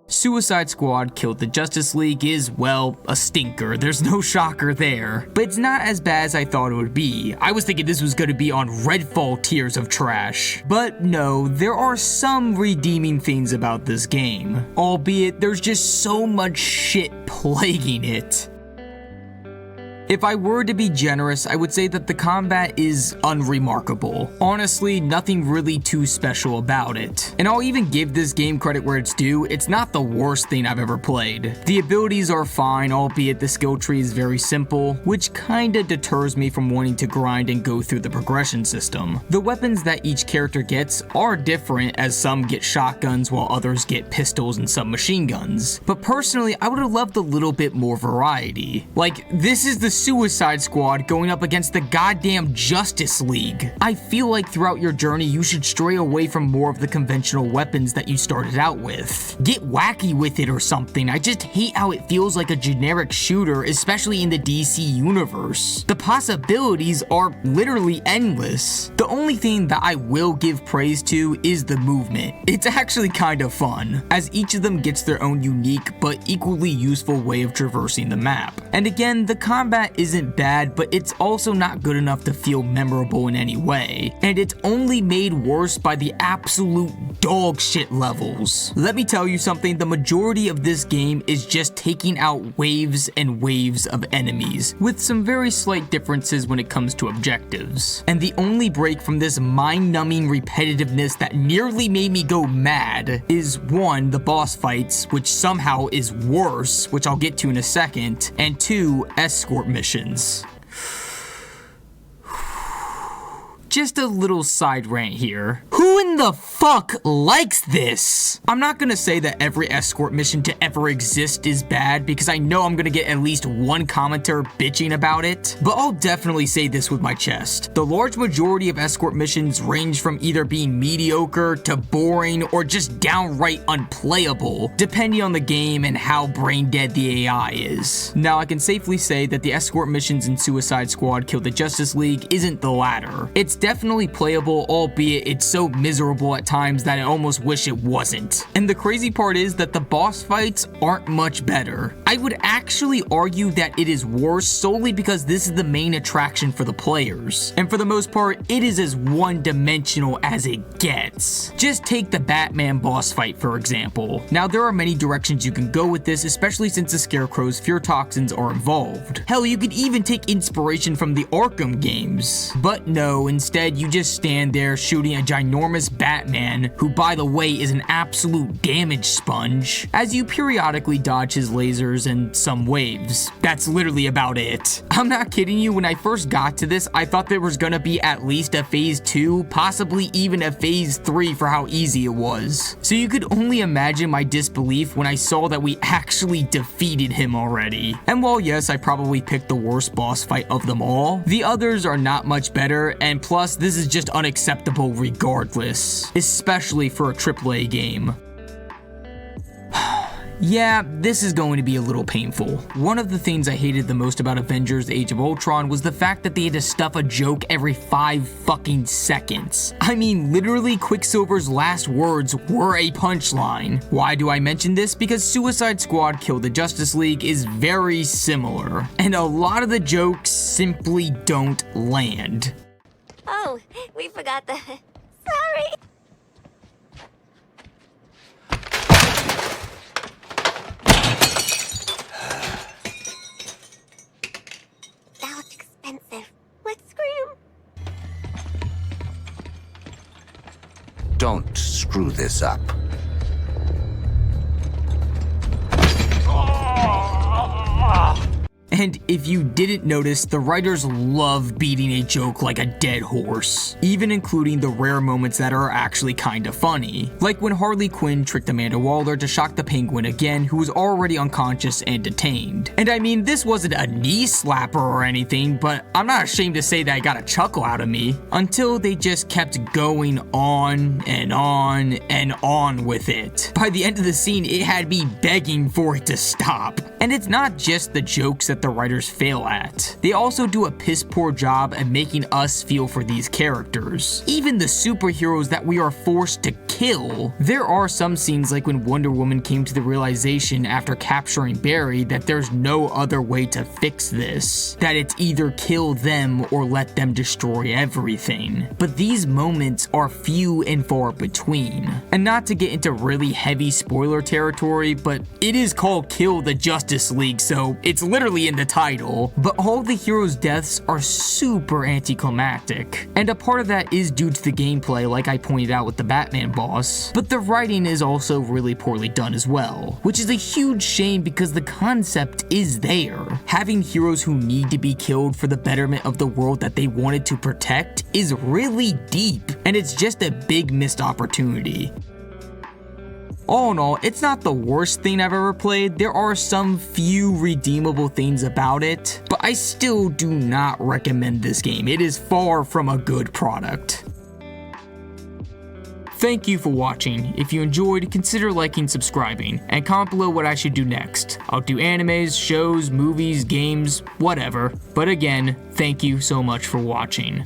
Suicide Squad Killed the Justice League is, well, a stinker. There's no shocker there. But it's not as bad as I thought it would be. I was thinking this was going to be on Redfall tiers of trash. But no, there are some redeeming things about this game. Albeit, there's just so much shit plaguing it. If I were to be generous, I would say that the combat is unremarkable. Honestly, nothing really too special about it. And I'll even give this game credit where it's due, it's not the worst thing I've ever played. The abilities are fine, albeit the skill tree is very simple, which kinda deters me from wanting to grind and go through the progression system. The weapons that each character gets are different, as some get shotguns while others get pistols and submachine guns. But personally, I would have loved a little bit more variety. Like, this is the Suicide Squad going up against the goddamn Justice League. I feel like throughout your journey you should stray away from more of the conventional weapons that you started out with. Get wacky with it or something. I just hate how it feels like a generic shooter, especially in the DC universe. The possibilities are literally endless. The only thing that I will give praise to is the movement. It's actually kind of fun, as each of them gets their own unique but equally useful way of traversing the map. And again, the combat isn't bad, but it's also not good enough to feel memorable in any way. And it's only made worse by the absolute dog shit levels. Let me tell you something, the majority of this game is just taking out waves and waves of enemies, with some very slight differences when it comes to objectives. And the only break from this mind-numbing repetitiveness that nearly made me go mad is 1, the boss fights, which somehow is worse, which I'll get to in a second, and 2, escort missions. Just a little side rant here. Who in the fuck likes this? I'm not gonna say that every escort mission to ever exist is bad, because I know I'm gonna get at least one commenter bitching about it, but I'll definitely say this with my chest. The large majority of escort missions range from either being mediocre to boring or just downright unplayable, depending on the game and how brain dead the AI is. Now, I can safely say that the escort missions in Suicide Squad Kill the Justice League isn't the latter. It's definitely playable, albeit it's so miserable at times that I almost wish it wasn't. And the crazy part is that the boss fights aren't much better. I would actually argue that it is worse solely because this is the main attraction for the players. And for the most part, it is as one-dimensional as it gets. Just take the Batman boss fight, for example. Now, there are many directions you can go with this, especially since the Scarecrow's fear toxins are involved. Hell, you could even take inspiration from the Arkham games. But no, instead you just stand there shooting a ginormous Batman, who by the way is an absolute damage sponge, as you periodically dodge his lasers and some waves. That's literally about it. I'm not kidding you, when I first got to this, I thought there was gonna be at least a phase 2, possibly even a phase 3 for how easy it was. So you could only imagine my disbelief when I saw that we actually defeated him already. And while yes, I probably picked the worst boss fight of them all, the others are not much better, and plus this is just unacceptable regardless, especially for a AAA game. Yeah, this is going to be a little painful. One of the things I hated the most about Avengers Age of Ultron was the fact that they had to stuff a joke every 5 fucking seconds. I mean, literally Quicksilver's last words were a punchline. Why do I mention this? Because Suicide Squad Kill the Justice League is very similar, and a lot of the jokes simply don't land. Oh, we forgot the... Sorry! That looks expensive. Let's scream. Don't screw this up. And if you didn't notice, the writers love beating a joke like a dead horse, even including the rare moments that are actually kinda funny. Like when Harley Quinn tricked Amanda Waller to shock the Penguin again, who was already unconscious and detained. And I mean, this wasn't a knee slapper or anything, but I'm not ashamed to say that I got a chuckle out of me, until they just kept going on and on and on with it. By the end of the scene, it had me begging for it to stop. And it's not just the jokes that the writers writers fail at. They also do a piss poor job at making us feel for these characters. Even the superheroes that we are forced to kill. There are some scenes like when Wonder Woman came to the realization after capturing Barry that there's no other way to fix this. That it's either kill them or let them destroy everything. But these moments are few and far between. And not to get into really heavy spoiler territory, but it is called Kill the Justice League, so it's literally in the title. But all the heroes' deaths are super anticlimactic. And a part of that is due to the gameplay, like I pointed out with the Batman boss. But the writing is also really poorly done as well, which is a huge shame because the concept is there. Having heroes who need to be killed for the betterment of the world that they wanted to protect is really deep, and it's just a big missed opportunity. All in all, it's not the worst thing I've ever played. There are some few redeemable things about it, but I still do not recommend this game. It is far from a good product. Thank you for watching. If you enjoyed, consider liking, subscribing, and comment below what I should do next. I'll do animes, shows, movies, games, whatever. But again, thank you so much for watching.